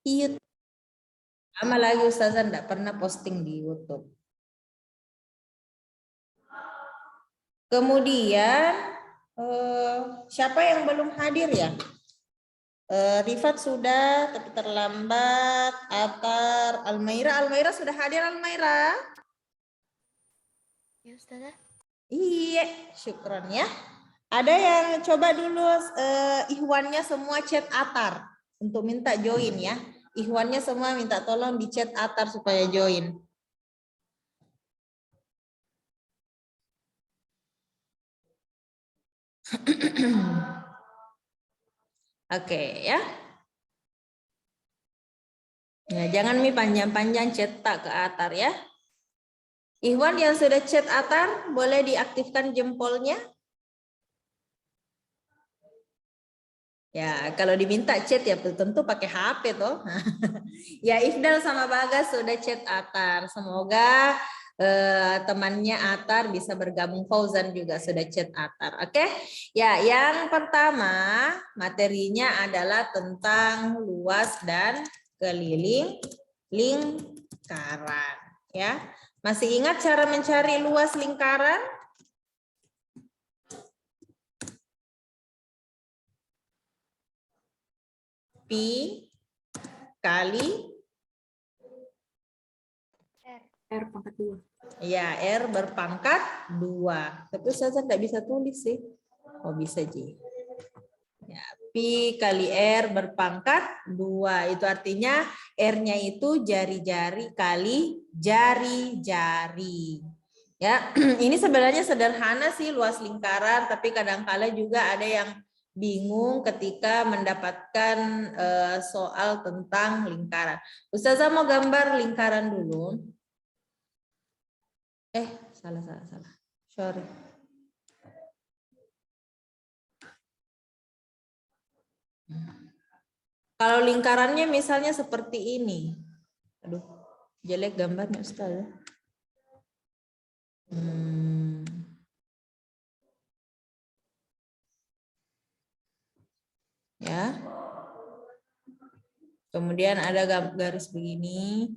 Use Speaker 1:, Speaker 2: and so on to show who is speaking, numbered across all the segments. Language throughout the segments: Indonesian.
Speaker 1: YouTube. Sama lagi Ustazah enggak pernah posting di YouTube. Kemudian siapa yang belum hadir ya? Rifat sudah, tapi terlambat. Atar, Almaira sudah hadir Almaira?
Speaker 2: Ya Ustazah.
Speaker 1: Iya, syukron ya. Ada yang coba dulu Ihwannya semua chat Atar untuk minta join ya. Ihwannya semua minta tolong di chat Atar supaya join. Oke ya. Ya, jangan panjang-panjang cetak ke Atar ya. Ihwan yang sudah chat Atar, boleh diaktifkan jempolnya. Ya, kalau diminta chat ya tentu pakai HP toh. Ya, Ifdal sama Bagas sudah chat Atar. Semoga temannya Atar bisa bergabung. Fauzan juga sudah chat Atar. Oke. Ya, yang pertama materinya adalah tentang luas dan keliling lingkaran, ya. Masih ingat cara mencari luas lingkaran? Pi kali
Speaker 2: R pangkat 2.
Speaker 1: ya, R berpangkat 2. Tapi saya tidak bisa tulis sih. Oh, bisa Ji. Ya, Pi kali R berpangkat 2. Itu artinya R-nya itu jari-jari kali jari-jari. Ya, ini sebenarnya sederhana sih luas lingkaran, tapi kadang-kala juga ada yang bingung ketika mendapatkan soal tentang lingkaran. Ustazah mau gambar lingkaran dulu. Salah. Sorry. Kalau lingkarannya misalnya seperti ini. Aduh, jelek gambarnya Ustaz. Ya. Kemudian ada garis begini.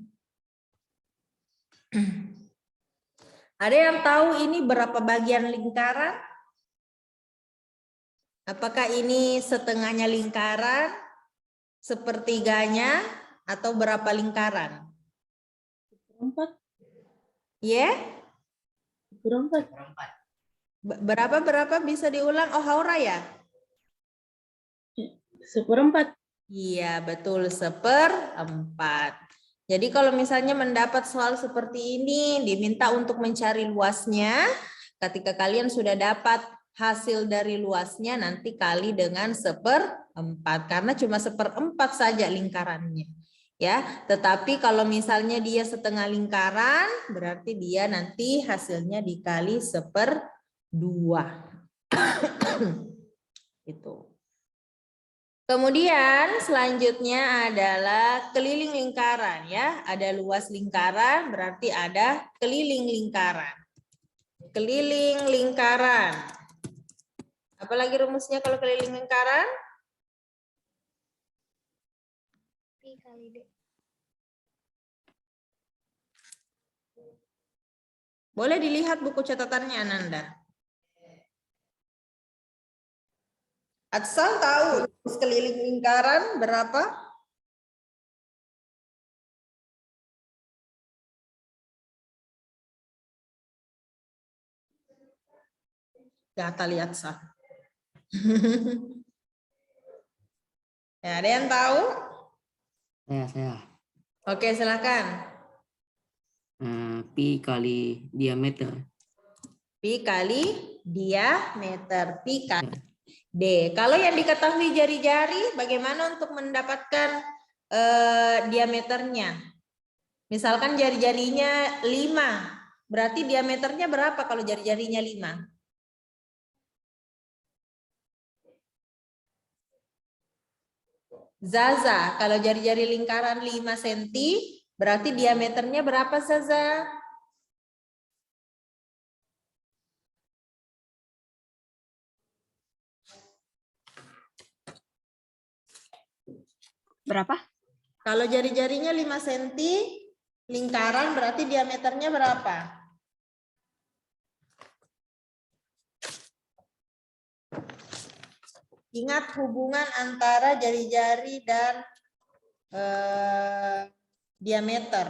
Speaker 1: Ada yang tahu ini berapa bagian lingkaran? Apakah ini setengahnya lingkaran, sepertiganya, atau berapa lingkaran?
Speaker 2: 4.
Speaker 1: Ya?
Speaker 2: Yeah?
Speaker 1: Berapa bisa diulang? Oh, Haura ya?
Speaker 2: 1/4.
Speaker 1: Iya, betul, 1/4. Jadi kalau misalnya mendapat soal seperti ini, diminta untuk mencari luasnya, ketika kalian sudah dapat hasil dari luasnya, nanti kali dengan 1/4, karena cuma 1/4 saja lingkarannya. Ya, tetapi kalau misalnya dia setengah lingkaran, berarti dia nanti hasilnya dikali 1/2. Itu. Kemudian selanjutnya adalah keliling lingkaran ya. Ada luas lingkaran berarti ada keliling lingkaran. Keliling lingkaran. Apalagi rumusnya kalau keliling lingkaran?
Speaker 2: Pi kali D.
Speaker 1: Boleh dilihat buku catatannya Ananda. Atsal tahu keliling lingkaran berapa? Data lihat sah. Ya, ada yang tahu?
Speaker 3: Saya.
Speaker 1: Oke, silakan.
Speaker 3: Pi kali diameter.
Speaker 1: Pi kali diameter. Pi kali D. Kalau yang diketahui jari-jari, bagaimana untuk mendapatkan diameternya? Misalkan jari-jarinya 5. Berarti diameternya berapa kalau jari-jarinya 5? Zaza, kalau jari-jari lingkaran 5 cm, berarti diameternya berapa Zaza?
Speaker 2: Berapa?
Speaker 1: Kalau jari-jarinya 5 cm, lingkaran berarti diameternya berapa? Ingat hubungan antara jari-jari dan diameter.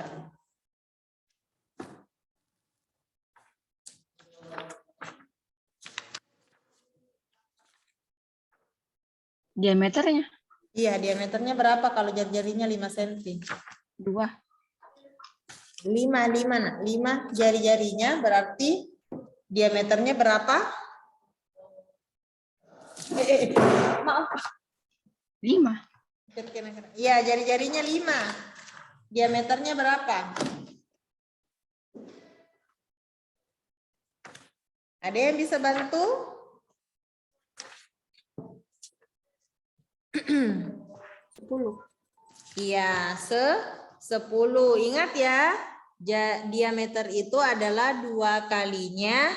Speaker 2: Diameternya
Speaker 1: Iya, diameternya berapa kalau jari-jarinya 5 cm?
Speaker 2: 2.
Speaker 1: 5 jari-jarinya berarti diameternya berapa? Maaf.
Speaker 2: 5.
Speaker 1: Iya, jari-jarinya 5. Diameternya berapa? Ada yang bisa bantu?
Speaker 2: 10.
Speaker 1: Iya, 10. Ingat ya, diameter itu adalah 2 kalinya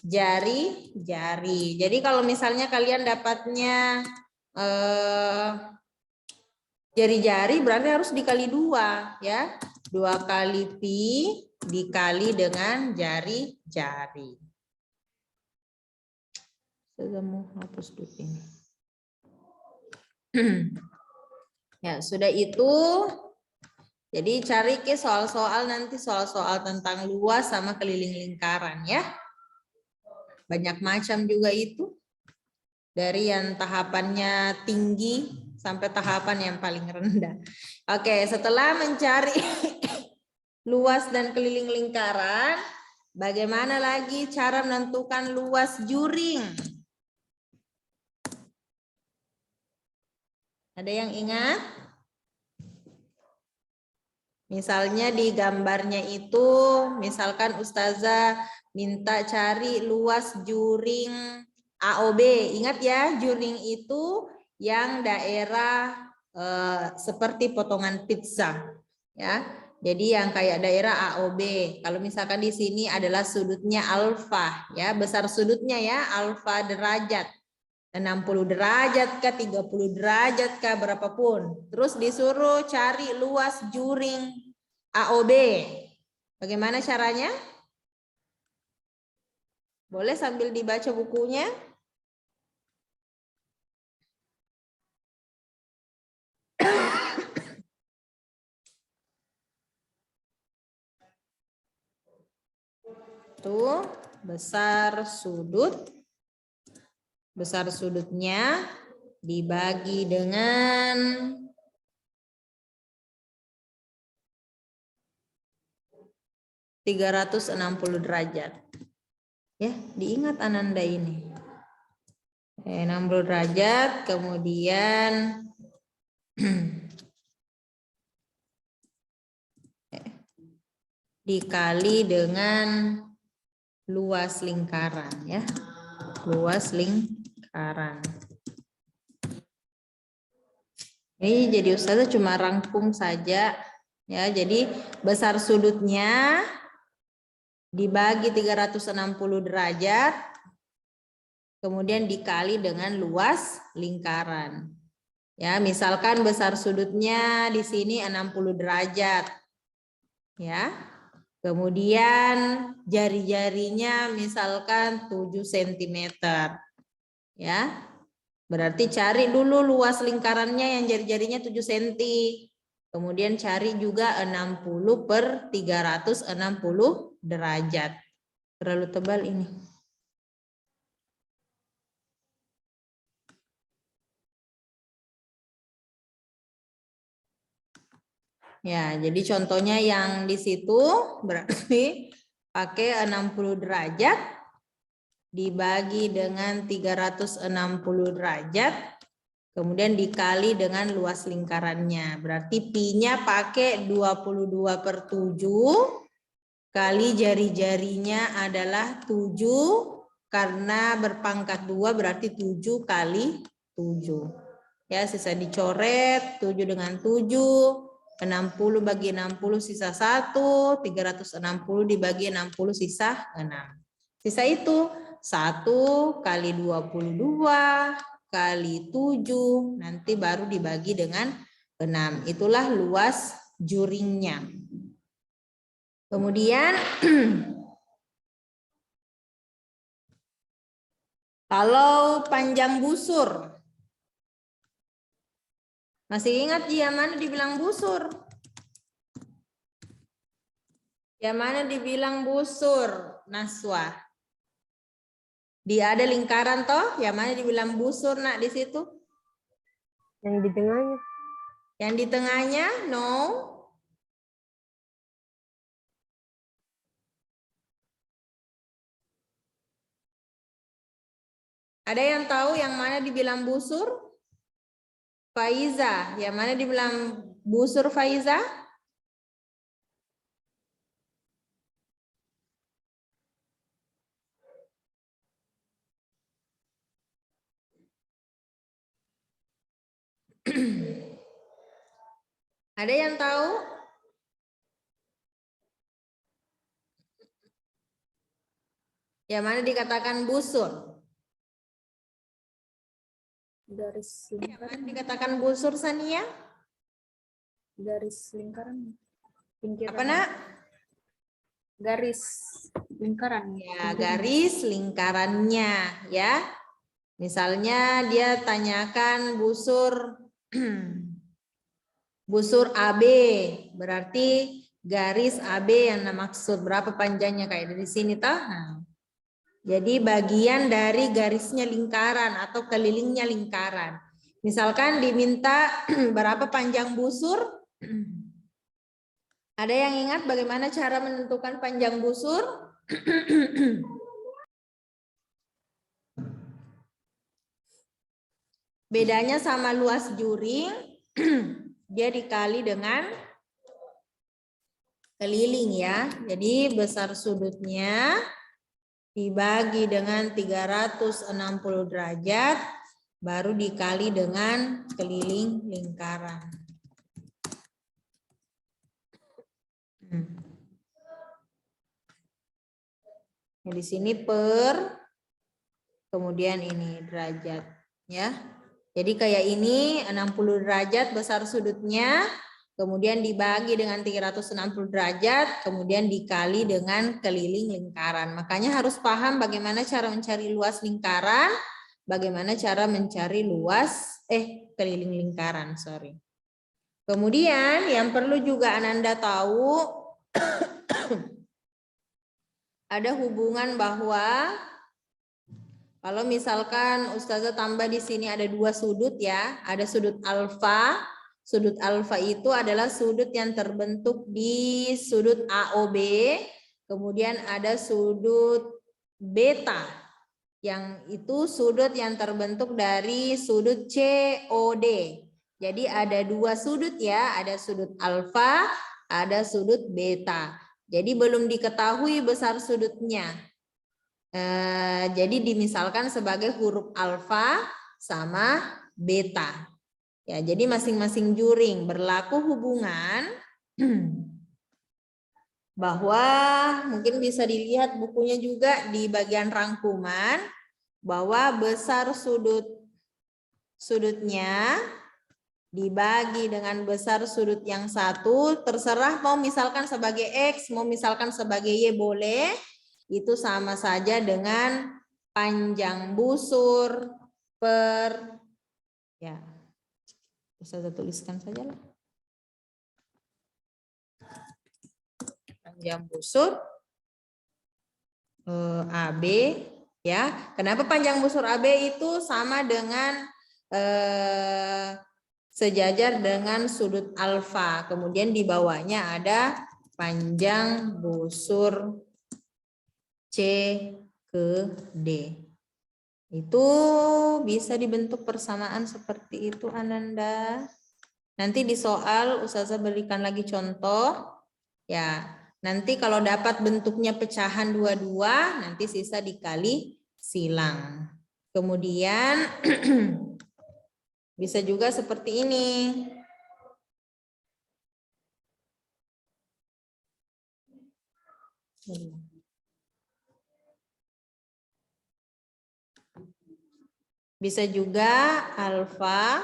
Speaker 1: jari-jari. Jadi kalau misalnya kalian dapatnya jari-jari berarti harus dikali 2 ya. 2 kali pi dikali dengan jari-jari. Saya mau hapus dulu ini. Ya, sudah itu. Jadi cari ke soal-soal nanti, soal-soal tentang luas sama keliling lingkaran ya. Banyak macam juga itu. Dari yang tahapannya tinggi sampai tahapan yang paling rendah. Oke, setelah mencari luas dan keliling lingkaran, bagaimana lagi cara menentukan luas juring? Ada yang ingat? Misalnya di gambarnya itu, misalkan Ustazah minta cari luas juring AOB. Ingat ya, juring itu yang daerah seperti potongan pizza. Ya, jadi yang kayak daerah AOB. Kalau misalkan di sini adalah sudutnya alfa, ya besar sudutnya ya alfa derajat. 60 derajat kah, 30 derajat kah, berapapun. Terus disuruh cari luas juring AOB. Bagaimana caranya? Boleh sambil dibaca bukunya. Tuh, besar sudut. Besar sudutnya dibagi dengan 360 derajat. Ya, diingat Ananda ini. 60 derajat, kemudian dikali dengan luas lingkaran ya. Luas lingkaran. Ini jadi Ustazah cuma rangkum saja ya. Jadi besar sudutnya dibagi 360 derajat kemudian dikali dengan luas lingkaran. Ya, misalkan besar sudutnya di sini 60 derajat. Ya. Kemudian jari-jarinya misalkan 7 cm. Ya. Berarti cari dulu luas lingkarannya yang jari-jarinya 7 cm. Kemudian cari juga 60 per 360 derajat. Terlalu tebal ini. Ya, jadi contohnya yang di situ berarti pakai 60 derajat dibagi dengan 360 derajat kemudian dikali dengan luas lingkarannya. Berarti pi-nya pakai 22 per 7 kali jari-jarinya adalah 7 karena berpangkat 2 berarti 7 kali 7. Ya, sisa dicoret 7 dengan 7. 60 bagi 60 sisa 1, 360 dibagi 60 sisa 6. Sisa itu 1 kali 22 kali 7, nanti baru dibagi dengan 6. Itulah luas juringnya. Kemudian kalau panjang busur, masih ingat yang mana dibilang busur? Yang mana dibilang busur, Naswa? Dia ada lingkaran toh, yang mana dibilang busur nak di situ?
Speaker 2: Yang di tengahnya.
Speaker 1: Yang di tengahnya, no. Ada yang tahu yang mana dibilang busur? Faiza, yang mana dibilang busur Faiza? Ada yang tahu? Yang mana dikatakan busur?
Speaker 2: Garis
Speaker 1: Yang mana
Speaker 2: lingkaran.
Speaker 1: dikatakan busur, Sania?
Speaker 2: Garis lingkaran. Pinggiran.
Speaker 1: Apa nak?
Speaker 2: Garis lingkaran.
Speaker 1: Ya, garis lingkarannya ya. Misalnya dia tanyakan busur busur AB, berarti garis AB yang maksud berapa panjangnya kayak dari sini toh. Nah, jadi bagian dari garisnya lingkaran atau kelilingnya lingkaran. Misalkan diminta berapa panjang busur? Ada yang ingat bagaimana cara menentukan panjang busur? Bedanya sama luas juring, dia dikali dengan keliling ya. Jadi besar sudutnya dibagi dengan 360 derajat, baru dikali dengan keliling lingkaran. Nah, di sini per, kemudian ini derajat ya. Jadi kayak ini 60 derajat besar sudutnya, kemudian dibagi dengan 360 derajat, kemudian dikali dengan keliling lingkaran. Makanya harus paham bagaimana cara mencari luas lingkaran, bagaimana cara mencari luas keliling lingkaran, sorry. Kemudian yang perlu juga Ananda tahu ada hubungan bahwa kalau misalkan Ustazah tambah di sini ada dua sudut ya, ada sudut alfa. Sudut alfa itu adalah sudut yang terbentuk di sudut AOB, kemudian ada sudut beta, yang itu sudut yang terbentuk dari sudut COD. Jadi ada dua sudut ya, ada sudut alfa, ada sudut beta. Jadi belum diketahui besar sudutnya. Jadi dimisalkan sebagai huruf alfa sama beta. Ya, jadi masing-masing juring berlaku hubungan bahwa mungkin bisa dilihat bukunya juga di bagian rangkuman bahwa besar sudutnya dibagi dengan besar sudut yang satu, terserah mau misalkan sebagai X, mau misalkan sebagai Y boleh. Itu sama saja dengan panjang busur per, ya bisa tuliskan saja lah. Panjang busur AB ya. Kenapa panjang busur AB itu sama dengan sejajar dengan sudut alfa. Kemudian di bawahnya ada panjang busur C ke D. Itu bisa dibentuk persamaan seperti itu Ananda. Nanti di soal Ustazah berikan lagi contoh. Ya, nanti kalau dapat bentuknya pecahan dua-dua, nanti sisa dikali silang. Kemudian bisa juga seperti ini. Bisa juga alfa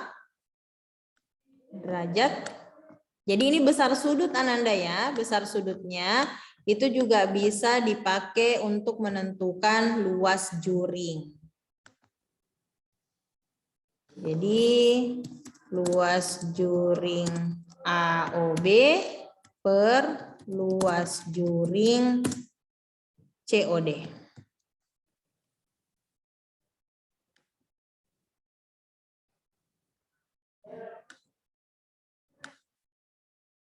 Speaker 1: derajat. Jadi ini besar sudut Ananda ya, besar sudutnya itu juga bisa dipakai untuk menentukan luas juring. Jadi luas juring AOB per luas juring COD.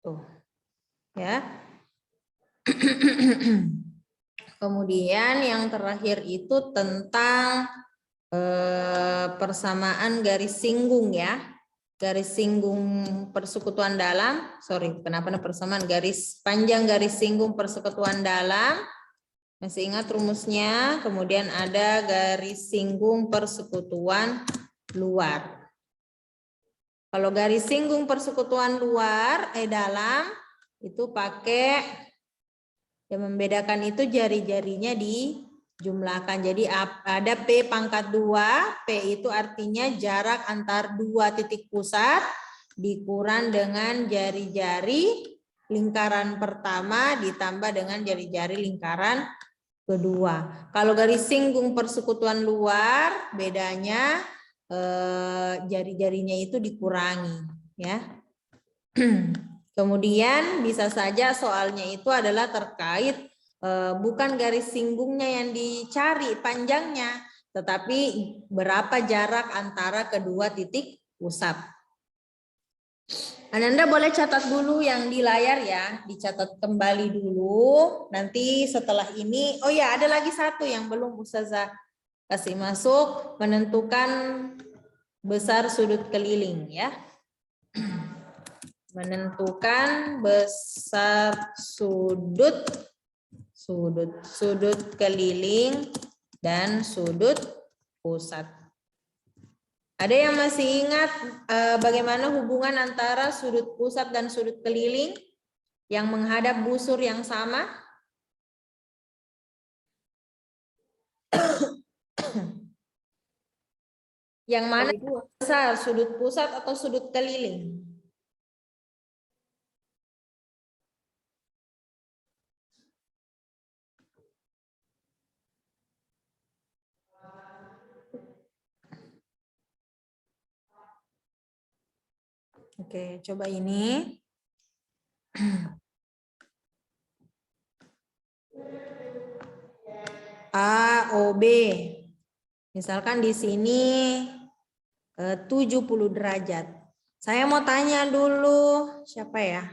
Speaker 1: Tuh. Ya. Kemudian yang terakhir itu tentang persamaan garis singgung ya. Garis singgung persekutuan dalam, kenapa persamaan garis panjang garis singgung persekutuan dalam. Masih ingat rumusnya? Kemudian ada garis singgung persekutuan luar. Kalau garis singgung persekutuan dalam itu pakai yang membedakan itu jari-jarinya dijumlahkan. Jadi ada P pangkat 2, P itu artinya jarak antar dua titik pusat dikurang dengan jari-jari lingkaran pertama ditambah dengan jari-jari lingkaran kedua. Kalau garis singgung persekutuan luar bedanya jari-jarinya itu dikurangi ya. Kemudian bisa saja soalnya itu adalah terkait bukan garis singgungnya yang dicari panjangnya, tetapi berapa jarak antara kedua titik pusat. Ananda boleh catat dulu yang di layar ya, dicatat kembali dulu. Nanti setelah ini, oh ya ada lagi satu yang belum Ustazah kasih masuk, menentukan besar sudut keliling ya. Menentukan besar sudut keliling dan sudut pusat. Ada yang masih ingat bagaimana hubungan antara sudut pusat dan sudut keliling yang menghadap busur yang sama? Yang mana besar, sudut pusat atau sudut keliling? Oke, coba ini. AOB. Misalkan di sini 70 derajat. Saya mau tanya dulu, siapa ya?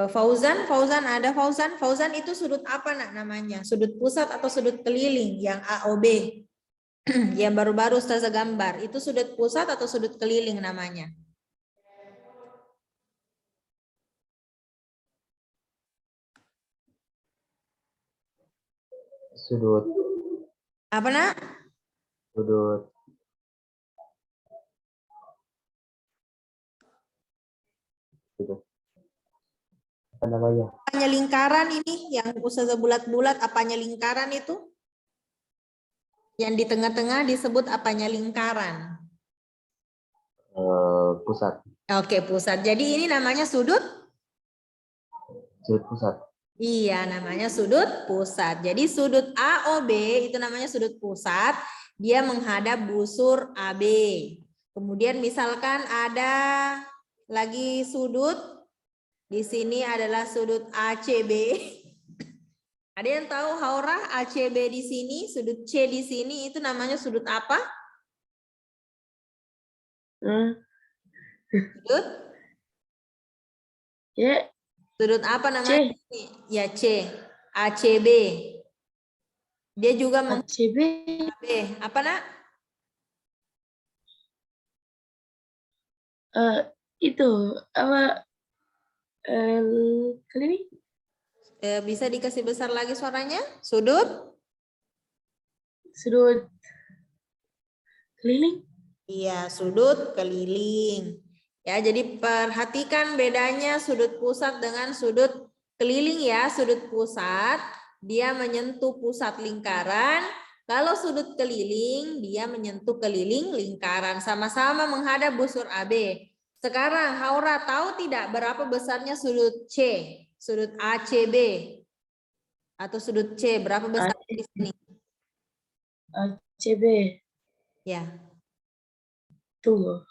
Speaker 1: Fauzan ada Fauzan? Fauzan itu sudut apa namanya? Sudut pusat atau sudut keliling yang AOB? Yang baru-baru Ustazah gambar, itu sudut pusat atau sudut keliling namanya?
Speaker 4: Sudut.
Speaker 1: Apa nak?
Speaker 4: Sudut. Gitu. Apa namanya?
Speaker 1: Apanya lingkaran ini yang Ustazah bulat-bulat, apanya lingkaran itu? Yang di tengah-tengah disebut apanya lingkaran?
Speaker 4: Pusat.
Speaker 1: Oke, pusat. Jadi ini namanya sudut?
Speaker 4: Sudut pusat.
Speaker 1: Iya, namanya sudut pusat. Jadi sudut AOB itu namanya sudut pusat. Dia menghadap busur AB. Kemudian misalkan ada lagi sudut. Di sini adalah sudut ACB. Ada yang tahu Haura ACB di sini, sudut C di sini itu namanya sudut apa? Sudut?
Speaker 2: C.
Speaker 1: Sudut apa namanya? Ya C. ACB. Dia juga
Speaker 2: ACB.
Speaker 1: apa nak?
Speaker 2: Itu apa? Keliling.
Speaker 1: Bisa dikasih besar lagi suaranya? Sudut?
Speaker 2: Sudut keliling.
Speaker 1: Iya, sudut keliling. Ya, jadi perhatikan bedanya sudut pusat dengan sudut keliling ya. Sudut pusat dia menyentuh pusat lingkaran, Kalau sudut keliling, dia menyentuh keliling lingkaran. Sama-sama menghadap busur AB. Sekarang, Haura tahu tidak berapa besarnya sudut C? Sudut ACB. Atau sudut C, berapa besar di sini?
Speaker 2: ACB.
Speaker 1: Ya.
Speaker 2: Tunggu.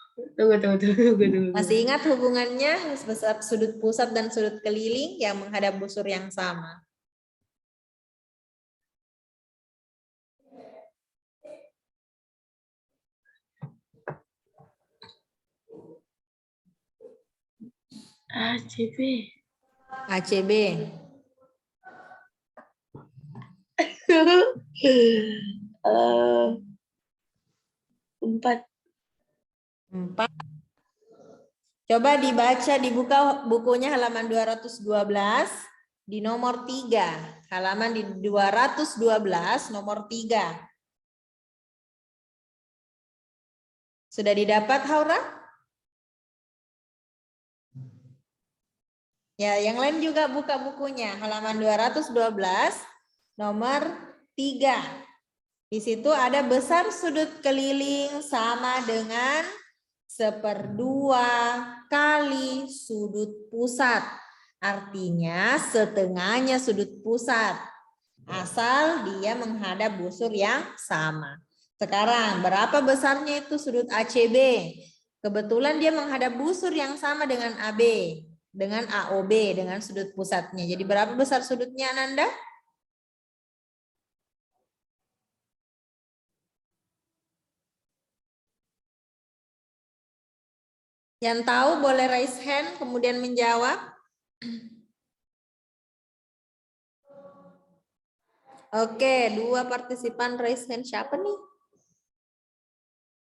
Speaker 1: Masih ingat hubungannya besar sudut pusat dan sudut keliling yang menghadap busur yang sama?
Speaker 2: ACB.
Speaker 1: ACB.
Speaker 2: Empat.
Speaker 1: 4. Coba dibaca, dibuka bukunya halaman 212 di nomor 3. Halaman di 212 nomor 3. Sudah didapat, Haura? Ya, yang lain juga buka bukunya. Halaman 212 nomor 3. Di situ ada besar sudut keliling sama dengan 1/2 kali sudut pusat. Artinya setengahnya sudut pusat. Asal dia menghadap busur yang sama. Sekarang berapa besarnya itu sudut ACB? Kebetulan dia menghadap busur yang sama dengan AB. Dengan AOB, dengan sudut pusatnya. Jadi berapa besar sudutnya, Ananda? Yang tahu boleh raise hand kemudian menjawab. Oke, 2 partisipan raise hand. Siapa nih?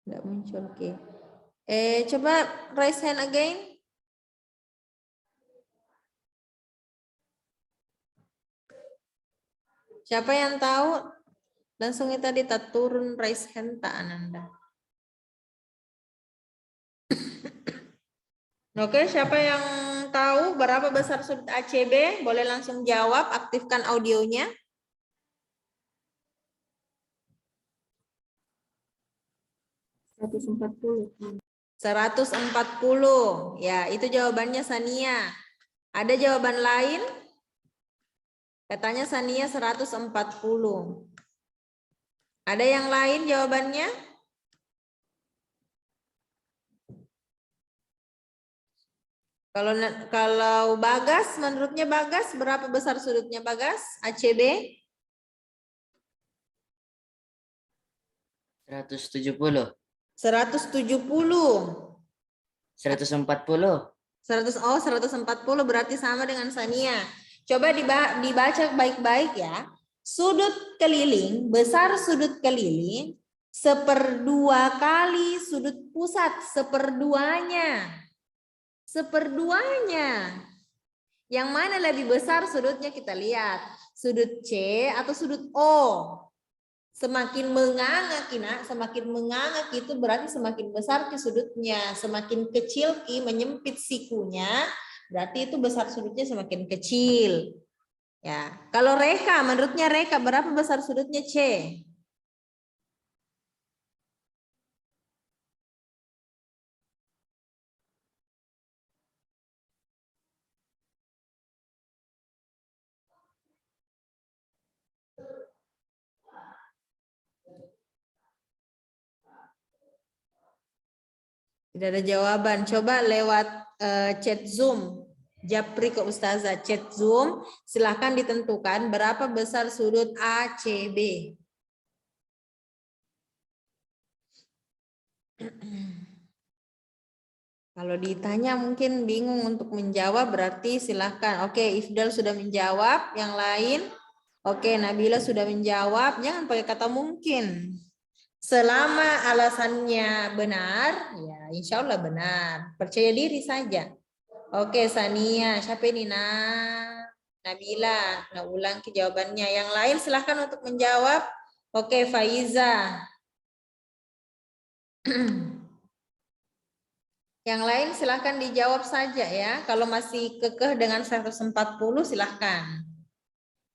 Speaker 1: Nggak muncul, oke. Coba raise hand again. Siapa yang tahu? Langsung tadi tak turun raise hand tak, Ananda. Oke, siapa yang tahu berapa besar sudut ACB? Boleh langsung jawab, aktifkan audionya. 140. Ya, itu jawabannya Sania. Ada jawaban lain? Katanya Sania 140. Ada yang lain jawabannya? Kalau Bagas, menurutnya Bagas berapa besar sudutnya Bagas? ACB?
Speaker 3: 170.
Speaker 1: 170.
Speaker 3: 140.
Speaker 1: 140 berarti sama dengan Sania. Coba dibaca baik-baik ya. Sudut keliling, besar sudut keliling 1/2 kali sudut pusat, 1/2-nya. 1/2-nya. Yang mana lebih besar sudutnya kita lihat. Sudut C atau sudut O. Semakin menganga, Kina, semakin menganga itu berarti semakin besar ke sudutnya. Semakin kecil ki menyempit sikunya, berarti itu besar sudutnya semakin kecil. Ya, kalau Reka, menurutnya Reka berapa besar sudutnya C? Tidak ada jawaban. Coba lewat chat Zoom. Japri ke Ustazah, chat Zoom. Silahkan ditentukan berapa besar sudut ACB. Kalau ditanya mungkin bingung untuk menjawab, berarti silahkan. Oke, Ifdal sudah menjawab. Yang lain? Oke, Nabila sudah menjawab. Jangan pakai kata mungkin. Selama alasannya benar, ya insya Allah benar. Percaya diri saja. Oke, Sania. Siapa ini? Nabila. Nah, ulang ke jawabannya. Yang lain silahkan untuk menjawab. Oke, Faiza. Yang lain silahkan dijawab saja ya. Kalau masih kekeh dengan 140 silahkan.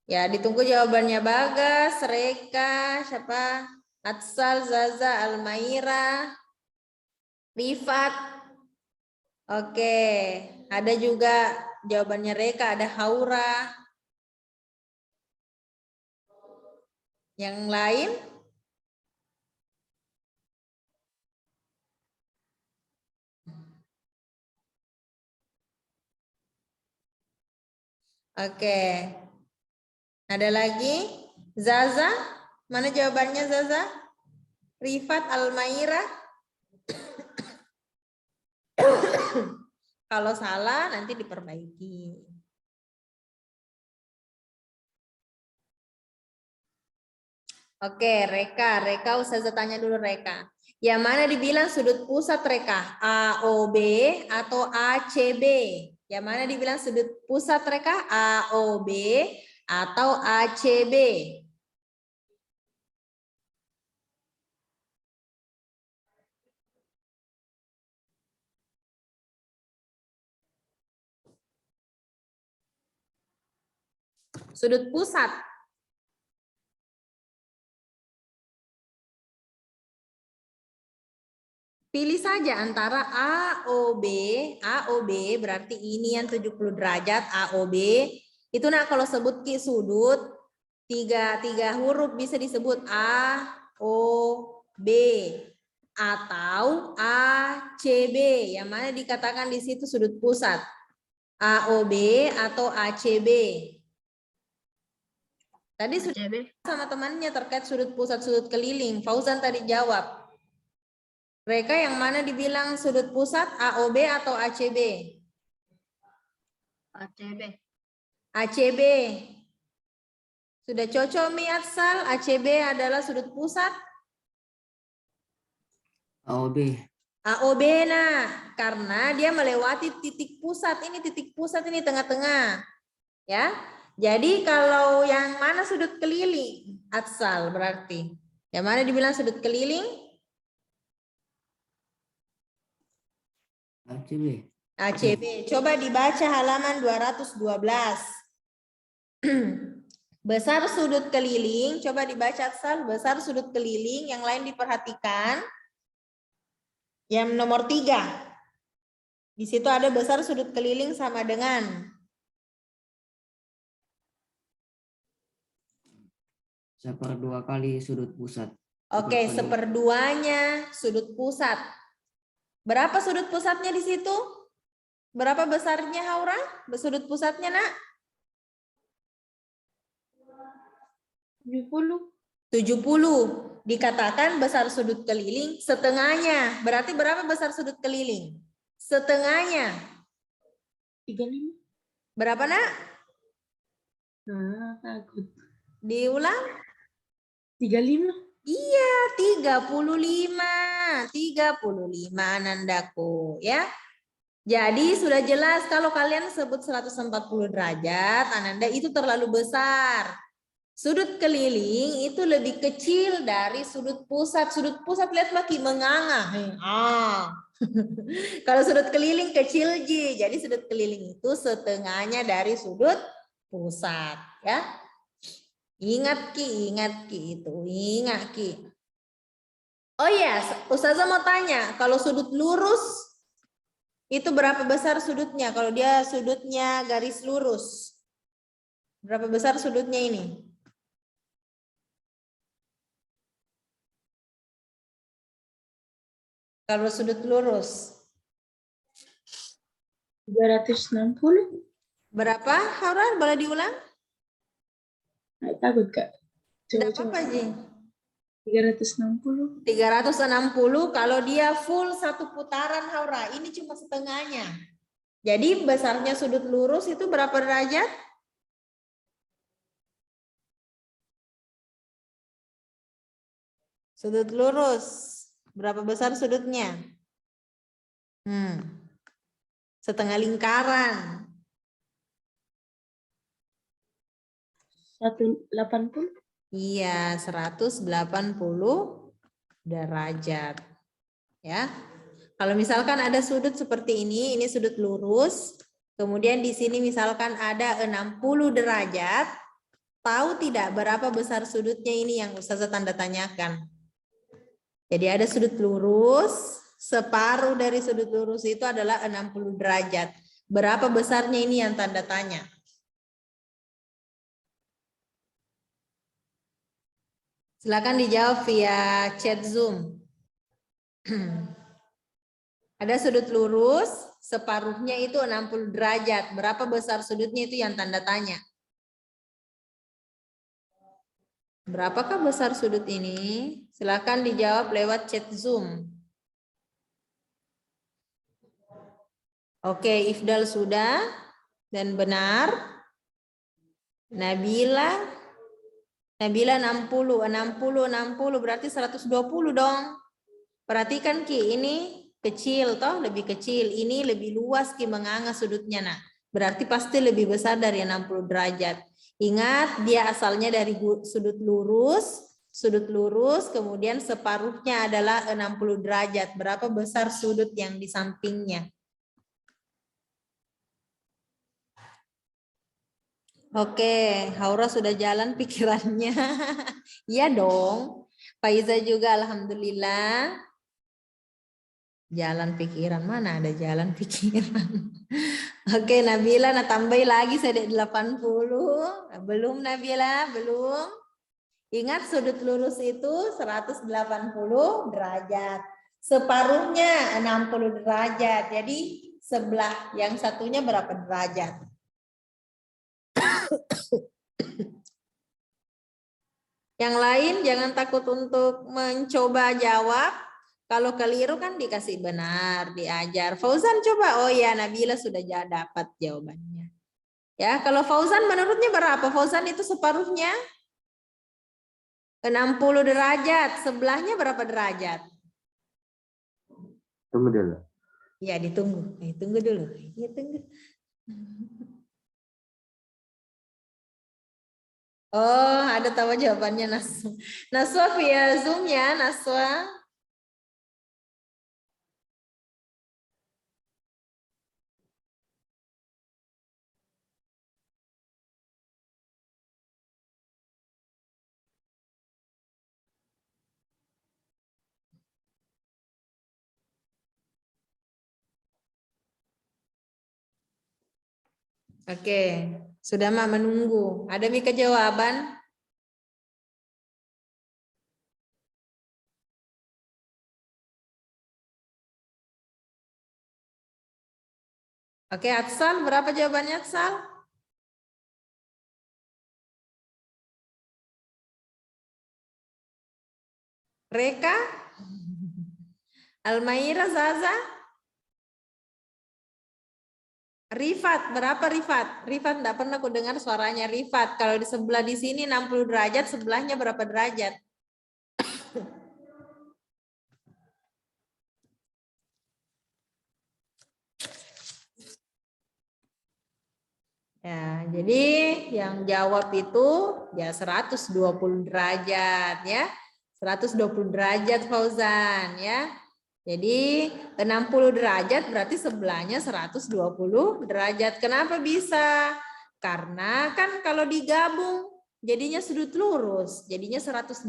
Speaker 1: Ya, ditunggu jawabannya Bagas, Reka, siapa? Atsal, Zaza, Almaira, Rifat. Oke, ada juga jawabannya Reka, ada Haura. Yang lain? Oke. Ada lagi? Zaza? Mana jawabannya Zaza? Rifat, Almaira? Kalau salah nanti diperbaiki. Oke, Reka Ustazah tanya dulu Reka. Yang mana dibilang sudut pusat Reka? AOB atau ACB? Yang mana dibilang sudut pusat Reka? AOB atau ACB? Sudut pusat. Pilih saja antara AOB berarti ini yang 70 derajat AOB. Itu nak kalau sebut ki sudut tiga huruf bisa disebut A, O, B atau ACB. Yang mana dikatakan di situ sudut pusat? AOB atau ACB? Tadi sudah sama temannya terkait sudut pusat, sudut keliling. Fauzan tadi jawab. Mereka yang mana dibilang sudut pusat, AOB atau ACB?
Speaker 2: ACB.
Speaker 1: ACB. Sudah cocok Mi Atsal, ACB adalah sudut pusat?
Speaker 3: AOB.
Speaker 1: AOB nah, karena dia melewati titik pusat. Ini titik pusat ini tengah-tengah. Ya. Jadi kalau yang mana sudut keliling? Atsal berarti. Yang mana dibilang sudut keliling?
Speaker 3: ACB.
Speaker 1: ACB. Coba dibaca halaman 212. Besar sudut keliling, coba dibaca Atsal, besar sudut keliling, yang lain diperhatikan. Yang nomor 3. Di situ ada besar sudut keliling sama dengan
Speaker 3: 1/2 kali sudut pusat.
Speaker 1: Oke, 1/2-nya sudut pusat. Berapa sudut pusatnya di situ? Berapa besarnya Haura? Sudut pusatnya, Nak?
Speaker 2: 70.
Speaker 1: 70. Dikatakan besar sudut keliling setengahnya. Berarti berapa besar sudut keliling? Setengahnya.
Speaker 2: 35.
Speaker 1: Berapa, Nak?
Speaker 2: Takut.
Speaker 1: Diulang?
Speaker 2: 35.
Speaker 1: Iya, 35. 35 Anandaku, ya. Jadi sudah jelas kalau kalian sebut 140 derajat, Ananda itu terlalu besar. Sudut keliling itu lebih kecil dari sudut pusat. Sudut pusat lihat makin menganga. Kalau sudut keliling kecil Ji. Jadi sudut keliling itu setengahnya dari sudut pusat, ya. Ingat Ki itu. Ingat Ki. Oh iya, Ustazah mau tanya, kalau sudut lurus itu berapa besar sudutnya? Kalau dia sudutnya garis lurus. Berapa besar sudutnya ini? Kalau sudut lurus.
Speaker 2: 360.
Speaker 1: Berapa? Haura, boleh diulang?
Speaker 2: Takut, Kak.
Speaker 1: Tidak apa-apa, Ji.
Speaker 2: 360.
Speaker 1: 360 kalau dia full satu putaran Haura. Ini cuma setengahnya. Jadi besarnya sudut lurus itu berapa derajat? Sudut lurus. Berapa besar sudutnya? Setengah lingkaran.
Speaker 2: 180.
Speaker 1: Iya, 180 derajat. Ya. Kalau misalkan ada sudut seperti ini sudut lurus. Kemudian di sini misalkan ada 60 derajat. tahu tidak berapa besar sudutnya ini yang Ustazah tanda tanyakan? Jadi ada sudut lurus, separuh dari sudut lurus itu adalah 60 derajat. Berapa besarnya ini yang tanda tanya? Silakan dijawab via chat Zoom. Ada sudut lurus, separuhnya itu 60 derajat. Berapa besar sudutnya itu yang tanda tanya? Berapakah besar sudut ini? Silakan dijawab lewat chat Zoom. Oke, Ifdal sudah dan benar. Nabila 60 berarti 120 dong. Perhatikan Ki, ini kecil toh, lebih kecil. Ini lebih luas Ki menganga sudutnya nak. Berarti pasti lebih besar dari 60 derajat. Ingat dia asalnya dari sudut lurus kemudian separuhnya adalah 60 derajat. Berapa besar sudut yang di sampingnya? Oke, Haura sudah jalan pikirannya. Iya dong. Faiza juga alhamdulillah. Jalan pikiran, mana ada jalan pikiran. Oke, Nabila, nah tambahin lagi saya 80. Belum Nabila, belum. Ingat sudut lurus itu 180 derajat. Separuhnya 60 derajat. Jadi sebelah yang satunya berapa derajat? Yang lain jangan takut untuk mencoba jawab. Kalau keliru kan dikasih benar, diajar. Fauzan coba. Oh ya, Nabila sudah dapat jawabannya. Ya, kalau Fauzan menurutnya berapa? Fauzan itu separuhnya 60 derajat. Sebelahnya berapa derajat?
Speaker 4: Tunggu dulu.
Speaker 1: Ya, ditunggu. Tunggu dulu. Ya, tunggu. Oh, ada tahu jawabannya Naswa. Naswa via Zoom ya, Naswa. Oke, sudah mah menunggu. Ada Mika jawaban? Oke, Atsal, berapa jawabannya Atsal? Reka? Almaira, Zaza? Rifat, berapa Rifat? Rifat enggak pernah aku dengar suaranya Rifat. Kalau di sebelah di sini 60 derajat, sebelahnya berapa derajat? Ya, jadi yang jawab itu ya 120 derajat ya. 120 derajat Fauzan ya. Jadi 60 derajat berarti sebelahnya 120 derajat. Kenapa bisa? Karena kan kalau digabung jadinya sudut lurus, jadinya 180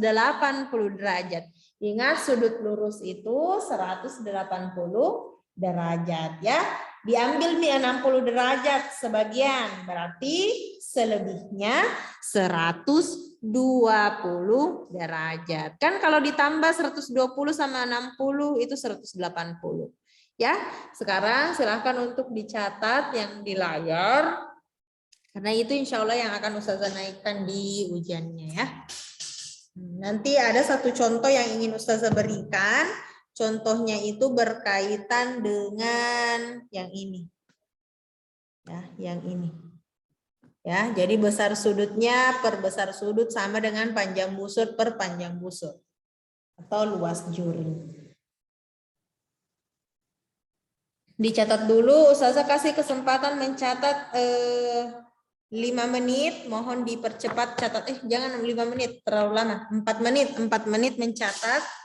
Speaker 1: derajat. Ingat sudut lurus itu 180 derajat ya. Diambil nih 60 derajat sebagian, berarti selebihnya 120 derajat. Kan kalau ditambah 120 sama 60 itu 180. Ya, sekarang silahkan untuk dicatat yang di layar. Karena itu insya Allah yang akan Ustazah naikkan di ujiannya ya. Nanti ada satu contoh yang ingin Ustazah berikan. Contohnya itu berkaitan dengan yang ini. Ya, yang ini. Ya, jadi besar sudutnya per besar sudut sama dengan panjang busur per panjang busur. Atau luas juri. Dicatat dulu, Ustazah kasih kesempatan mencatat 5 menit, mohon dipercepat catat. Jangan 5 menit, terlalu lama. 4 menit mencatat.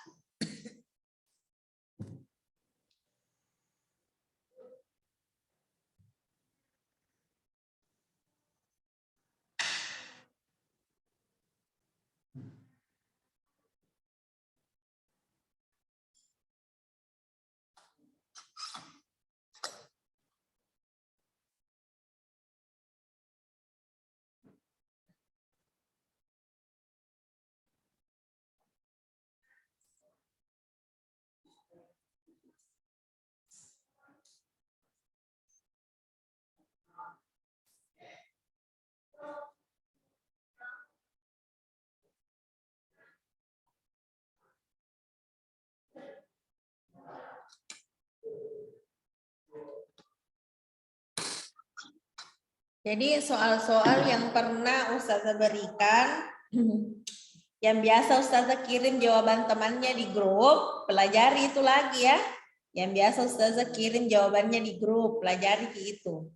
Speaker 1: Jadi soal-soal yang pernah Ustazah berikan, yang biasa Ustazah kirim jawaban temannya di grup, pelajari itu lagi ya. Yang biasa Ustazah kirim jawabannya di grup, pelajari itu.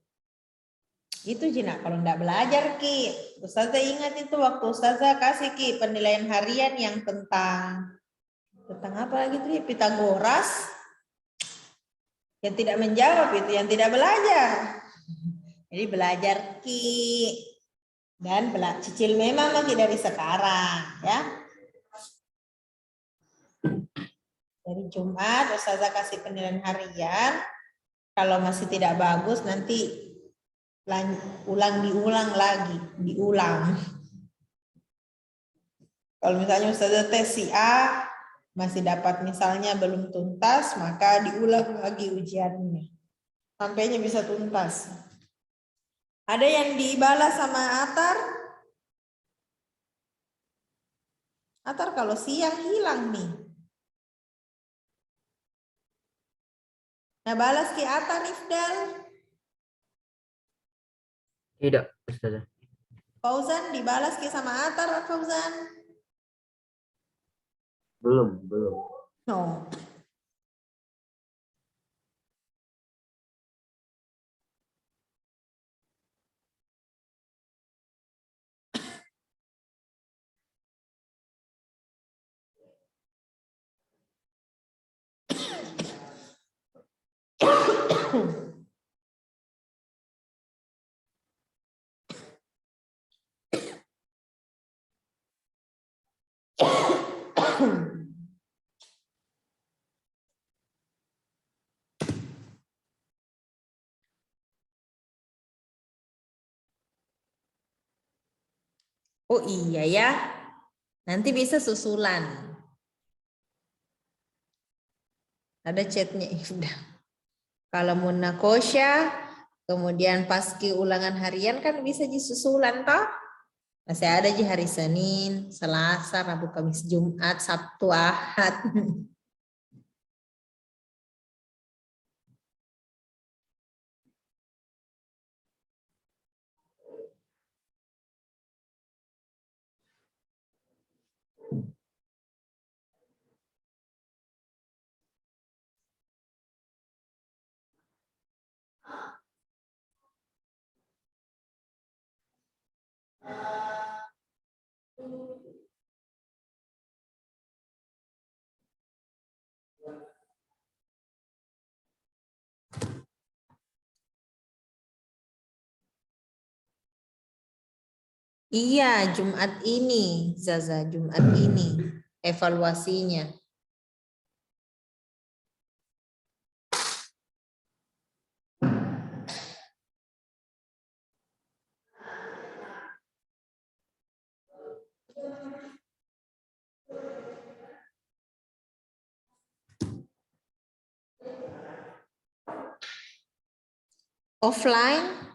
Speaker 1: Itu Jina, kalau enggak belajar Ki. Ustazah ingat itu waktu Ustazah kasih Ki penilaian harian yang tentang apa lagi tuh? Pitagoras. Yang tidak menjawab itu, yang tidak belajar. Jadi belajar Ki. Dan cicil memang lagi dari sekarang ya. Dari Jumat Ustazah kasih penilaian harian. Kalau masih tidak bagus nanti diulang lagi. Kalau misalnya Ustazah tes si A masih dapat misalnya belum tuntas, maka diulang lagi ujiannya. Sampainya bisa tuntas. Ada yang dibalas sama Atar? Atar kalau siang hilang nih. Nah, balas ke Atar Ifdal.
Speaker 4: Tidak, Ustazah.
Speaker 1: Fauzan dibalas ke sama Atar, Fauzan?
Speaker 4: Belum.
Speaker 1: No. Oh iya ya, nanti bisa susulan. Ada chatnya Ifdal. Kalau munakosya, kemudian paski ulangan harian kan bisa disusulan toh? Masih ada di hari Senin, Selasa, Rabu, Kamis, Jumat, Sabtu, Ahad. Iya, Jumat ini, Zaza, Jumat ini evaluasinya. Offline?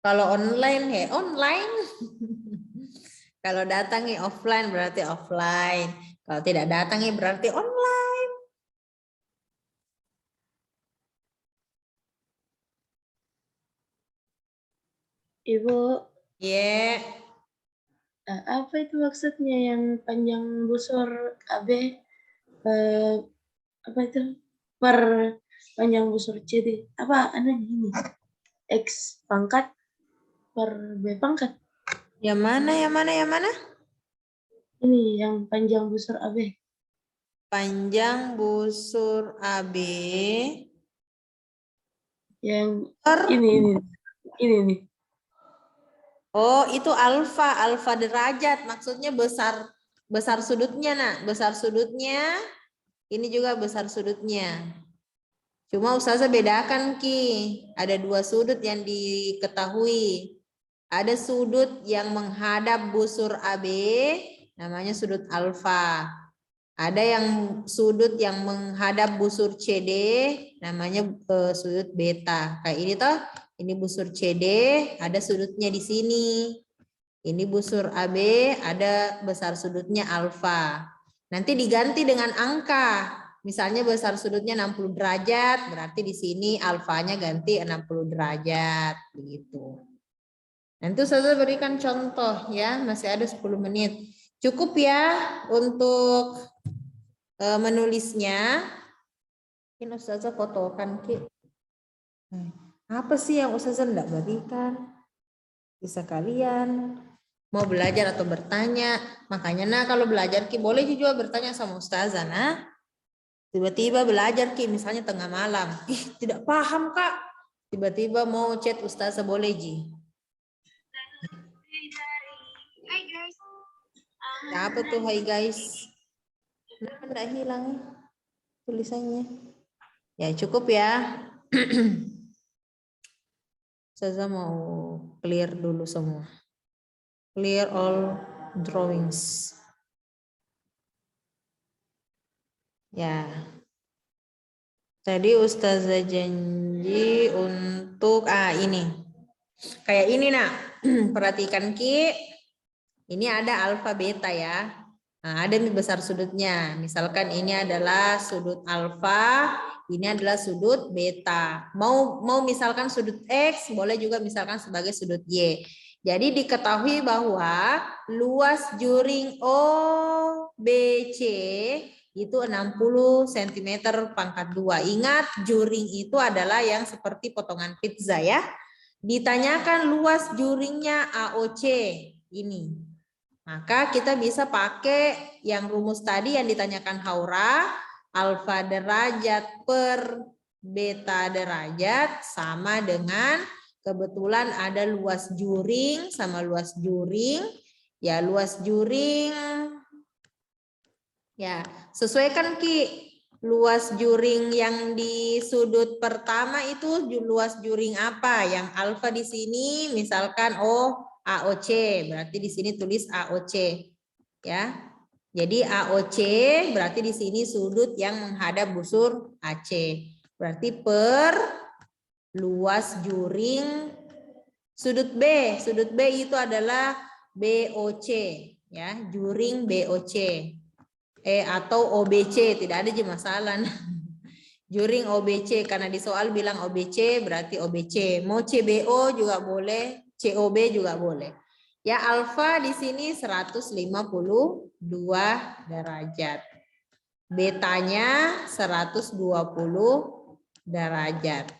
Speaker 1: Kalau online online. Kalau datang offline berarti offline. Kalau tidak datang berarti online.
Speaker 2: Ibu,
Speaker 1: Ya.
Speaker 2: apa itu maksudnya yang panjang busur AB? Apa itu? Per panjang busur CD. Apa aneh ini? X pangkat per B pangkat.
Speaker 1: Yang mana?
Speaker 2: Ini yang panjang busur AB.
Speaker 1: Panjang busur AB.
Speaker 2: Yang
Speaker 1: Per.
Speaker 2: ini nih.
Speaker 1: Oh, itu alfa derajat. Maksudnya besar sudutnya, nak. Besar sudutnya. Ini juga besar sudutnya. Cuma Ustazah bedakan Ki. Ada dua sudut yang diketahui. Ada sudut yang menghadap busur AB, namanya sudut alfa. Ada yang sudut yang menghadap busur CD, namanya sudut beta. Kayak ini toh. Ini busur CD, ada sudutnya di sini. Ini busur AB, ada besar sudutnya alfa. Nanti diganti dengan angka. Misalnya besar sudutnya 60 derajat, berarti di sini alfanya ganti 60 derajat. Begitu. Nanti saya berikan contoh ya, masih ada 10 menit. Cukup ya untuk menulisnya. Mungkin Ustazah fotokan Ki. Apa sih yang Ustazah enggak berikan? Bisa kalian mau belajar atau bertanya. Makanya nah kalau belajar Ki boleh juga bertanya sama Ustazah nah. Tiba-tiba belajar Ki misalnya tengah malam. Ih tidak paham Kak. Tiba-tiba mau chat Ustazah boleh Ji. Apa tuh hai guys? Kenapa enggak hilang tulisannya? Ya cukup ya. Ustazah mau clear dulu semua. Clear all drawings. Ya. Tadi Ustazah janji untuk ini. Kayak ini nak. Perhatikan Ki. Ini ada alfa beta ya. Nah, ada besar sudutnya. Misalkan ini adalah sudut alfa, ini adalah sudut beta. Mau misalkan sudut X, boleh juga misalkan sebagai sudut Y. Jadi diketahui bahwa luas juring OBC itu 60 cm pangkat 2. Ingat juring itu adalah yang seperti potongan pizza ya. Ditanyakan luas juringnya AOC ini. Maka kita bisa pakai yang rumus tadi yang ditanyakan Haura, alfa derajat per beta derajat sama dengan kebetulan ada luas juring sama luas juring. Ya luas juring, ya sesuaikan Ki. Luas juring yang di sudut pertama itu luas juring apa? Yang alfa di sini misalkan AOC, berarti di sini tulis AOC ya. Jadi AOC berarti di sini sudut yang menghadap busur AC. Berarti per luas juring sudut B. Sudut B itu adalah BOC ya, juring BOC. Atau OBC, tidak ada aja masalah. Juring OBC karena di soal bilang OBC berarti OBC. Mau CBO juga boleh, COB juga boleh. Ya alfa di sini 152 derajat. Betanya 120 derajat.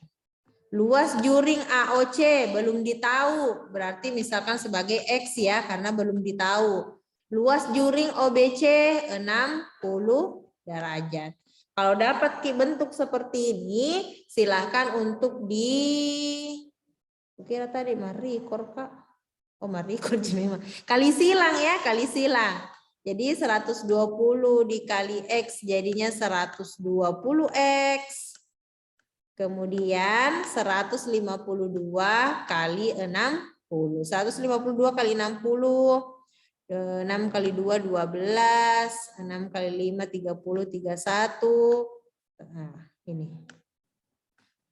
Speaker 1: Luas juring AOC belum ditahu, berarti misalkan sebagai X ya karena belum ditahu. Luas juring OBC 60 derajat. Kalau dapat bentuk seperti ini, silahkan untuk kira tadi marikor Kak. Oh marikor memang. Kali silang ya, kali silang. Jadi 120 dikali X jadinya 120X. Kemudian 152 kali 60. 152 kali 60. 6 kali 2, 12. 6 kali 5, 30, 31. Nah, ini.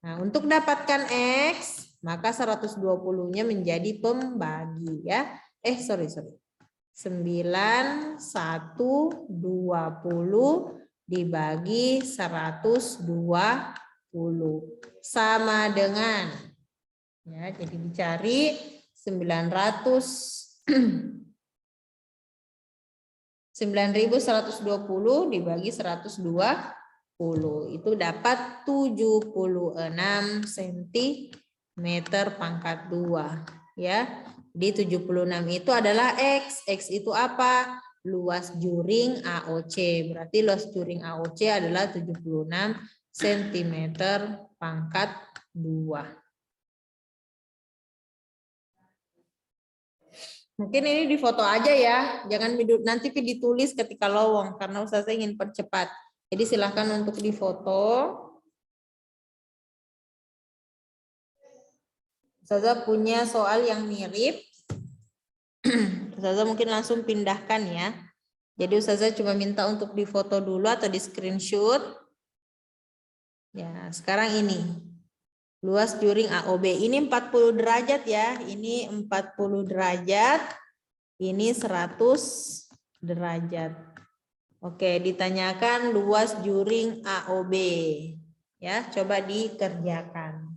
Speaker 1: Nah, untuk dapatkan X, maka 120-nya menjadi pembagi ya. Sorry. 9, 1, 20 dibagi 120. Sama dengan. Ya, jadi dicari 9.120 dibagi 120 itu dapat 76 cm pangkat 2 ya. Di 76 itu adalah X. X itu apa? Luas juring AOC. Berarti luas juring AOC adalah 76 cm pangkat 2. Mungkin ini difoto aja ya, jangan nanti ditulis ketika lowong karena Ustazah ingin percepat. Jadi silahkan untuk difoto. Ustazah punya soal yang mirip. Ustazah mungkin langsung pindahkan ya. Jadi Ustazah cuma minta untuk difoto dulu atau di screenshot. Ya, sekarang ini. Luas juring AOB. Ini 40 derajat ya. Ini 40 derajat. Ini 100 derajat. Oke, ditanyakan luas juring AOB. Ya, coba dikerjakan.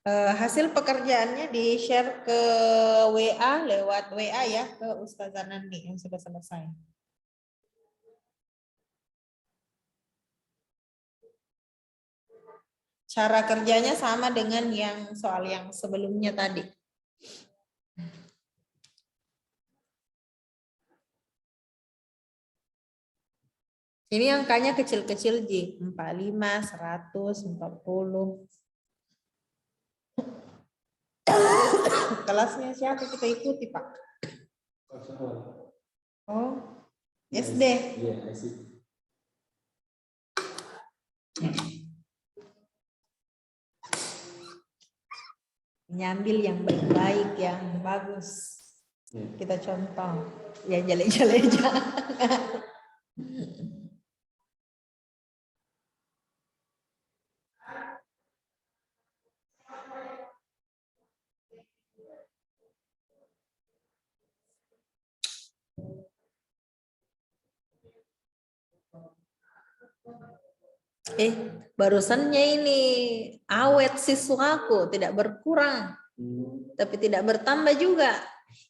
Speaker 1: Hasil pekerjaannya di-share ke WA lewat WA ya ke Ustazah Nandi yang sudah selesai. Cara kerjanya sama dengan yang soal yang sebelumnya tadi. Ini angkanya kecil-kecil Ji, 45, 100, 40. Kelasnya siapa kita ikuti Pak? Oh, SD. Nyambil yang baik-baik, yang bagus. Kita contoh. Ya jelek-jelek jangan. Barusannya ini awet siswaku, tidak berkurang, tapi tidak bertambah juga.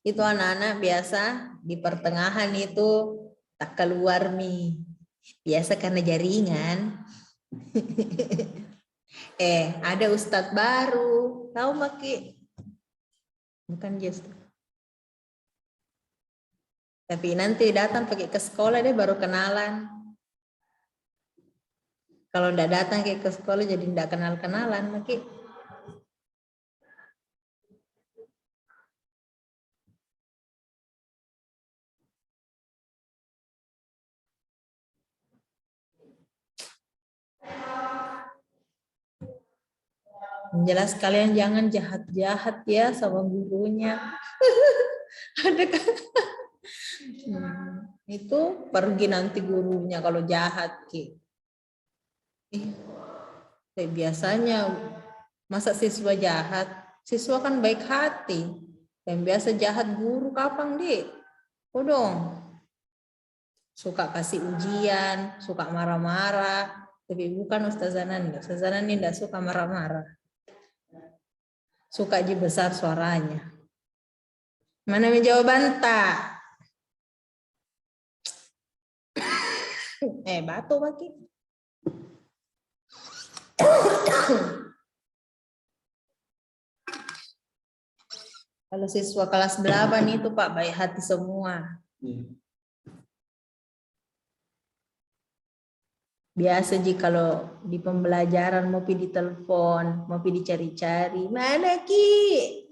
Speaker 1: Itu anak-anak biasa di pertengahan itu tak keluar mie. Biasa karena jaringan. Ada ustadz baru, tahu Maki? Bukan just. Tapi nanti datang pakai ke sekolah dia baru kenalan. Kalau enggak datang ke sekolah jadi enggak kenal-kenalan, Maki. Jelas kalian jangan jahat-jahat ya sama gurunya. Ada kan? Itu pergi nanti gurunya kalau jahat Ki. Biasanya masa siswa jahat? Siswa kan baik hati. Yang biasa jahat guru kapan Dik? Oh dong. Suka kasih ujian, suka marah-marah. Tapi bukan Ustazah Nani. Ustazah Nani tidak suka marah-marah. Suka aja besar suaranya. Mana jawaban tak? Batu Maki. Kalau siswa kelas 8 itu Pak baik hati semua. Biasa jika kalau di pembelajaran mau pergi ditelepon, mau pergi dicari-cari, mana Ki?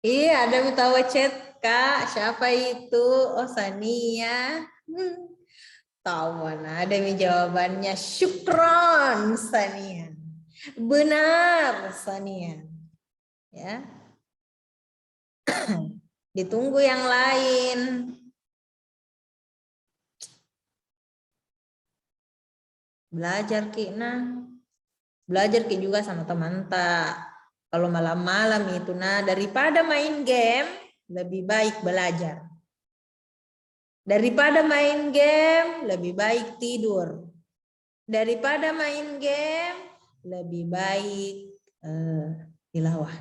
Speaker 1: Iya, ada yang tahu chat Kak, siapa itu? Oh Sania. Tahu mana? Ada yang jawabannya syukron Sania. Benar Sania. Ya. Ditunggu yang lain. Belajar Ki, nah. Belajar Ki juga sama teman tak. Kalau malam-malam itu, nah daripada main game, lebih baik belajar. Daripada main game, lebih baik tidur. Daripada main game, lebih baik tilawah.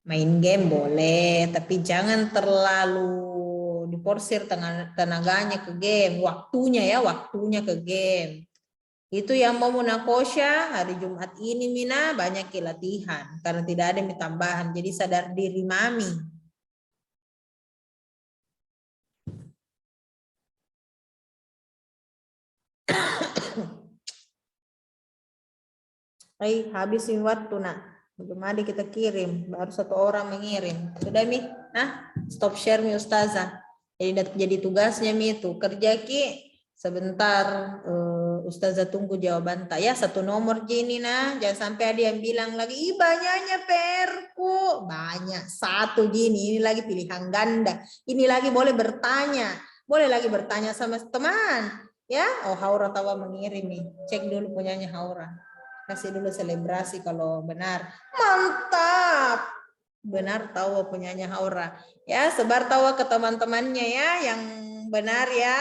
Speaker 1: Main game boleh, tapi jangan terlalu diporsir tenaganya ke game. Waktunya ke game. Itu yang mau munakosya hari Jumat ini Mina banyak latihan karena tidak ada yang tambahan. Jadi sadar diri Mami. Habis ini waktu nak. Belum ada kita kirim, baru 1 orang mengirim. Sudah Mi? Stop share Mi Ustazah. Jadi tugasnya Mi itu kerja Ki. Sebentar Ustazah tunggu jawaban tak ya, 1 nomor Jenny nah. Jangan sampai ada yang bilang lagi, ih banyaknya PR-ku. Banyak 1 Jenny, ini lagi pilihan ganda. Ini lagi boleh bertanya. Boleh lagi bertanya sama teman. Ya, Haura Tawa mengirim nih. Cek dulu punyanya Haura. Kasih dulu selebrasi kalau benar. Mantap. Benar Tawa punyanya Haura. Ya, sebar Tawa ke teman-temannya ya yang benar ya.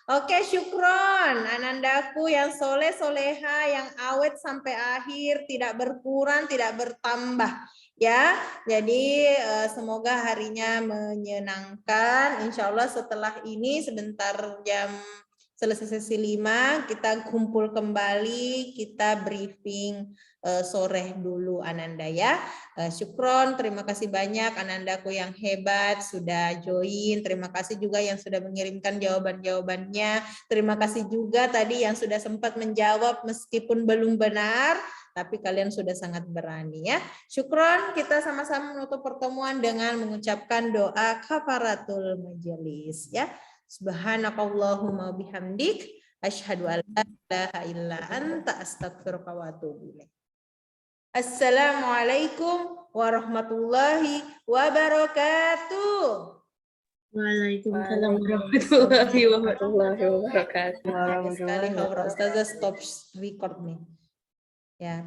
Speaker 1: Oke, syukron. Anandaku yang soleh soleha, yang awet sampai akhir, tidak berkurang, tidak bertambah. Ya, jadi semoga harinya menyenangkan. Insya Allah setelah ini sebentar jam selesai sesi 5, kita kumpul kembali, kita briefing sore dulu Ananda ya. Syukron, terima kasih banyak Anandaku yang hebat sudah join. Terima kasih juga yang sudah mengirimkan jawaban-jawabannya. Terima kasih juga tadi yang sudah sempat menjawab meskipun belum benar, tapi kalian sudah sangat berani ya. Syukron, kita sama-sama menutup pertemuan dengan mengucapkan doa kafaratul majelis ya. Subhanakallahumma bihamdik asyhadu an la ilaha illa anta astaghfiruka wa atubu ilaik. Assalamualaikum warahmatullahi wabarakatuh.
Speaker 2: Waalaikumsalam warahmatullahi wabarakatuh.
Speaker 1: Sekali Haura Ustazah stop record nih. Ya,